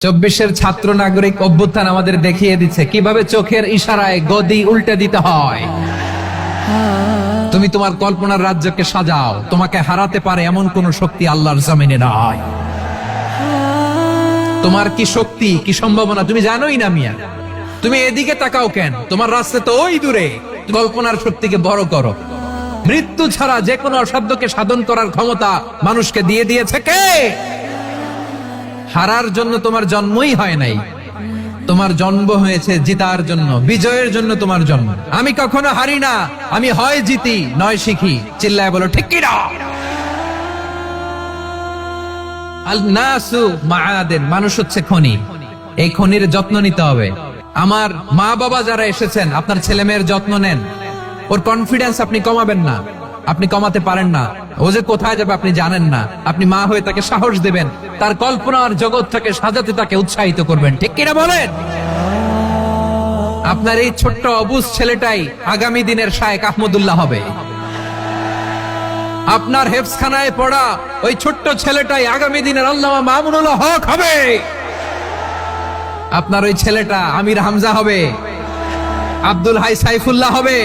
চব্বিশের ছাত্র নাগরিক অভ্যুত্থান আমাদের দেখিয়ে দিচ্ছে কিভাবে চোখের ইশারায় গদি উল্টে দিতে হয়। তুমি তোমার কল্পনার রাজ্যকে সাজাও, তোমাকে হারাতে পারে এমন কোন শক্তি আল্লাহর জমিনে নাই। তোমার কি শক্তি, কি সম্ভাবনা তুমি জানোই না মিয়া। তুমি এদিকে তাকাও কেন? তোমার রাস্তা তো ওই দূরে। কল্পনার শক্তিকে বড় করো। মৃত্যু ছাড়া যে কোনো অসাধ্যকে সাধন করার ক্ষমতা মানুষকে দিয়ে দিয়েছে কে? হারার জন্য তোমার জন্মই হয় নাই, তোমার জন্ম হয়েছে জিতার জন্য, বিজয়ের জন্য তোমার জন্ম। আমি কখনো হারি না, আমি হয় জিতি নয় শিখি। চিল্লায় বলো ঠিক কি না? আল নাসু মাআদেন, মানুষ হচ্ছে খনি। এই খনির যত্ন নিতে হবে। আমার মা বাবা যারা এসেছেন, আপনার ছেলে মেয়ের যত্ন নেন। ওর কনফিডেন্স আপনি কমাবেন না, আপনি কমাতে পারেন না। ও যে কোথায় যাবে আপনি জানেন না। আপনি মা হয়ে তাকে সাহস দেবেন, তার কল্পনার জগৎটাকে সাজাতে তাকে উৎসাহিত করবেন। ঠিক কিনা বলেন? আপনার এই ছোট্ট অবুঝ ছেলেটাই আগামী দিনের শায়েখ আহমদুল্লাহ হবে। আপনার হেফজখানায় পড়া ওই ছোট্ট ছেলেটাই আগামী দিনের আল্লামা মামুনুল হক হবে। আপনার ওই ছেলেটা আমির হামজা হবে, আব্দুল হাই সাইফুল্লাহ হবে।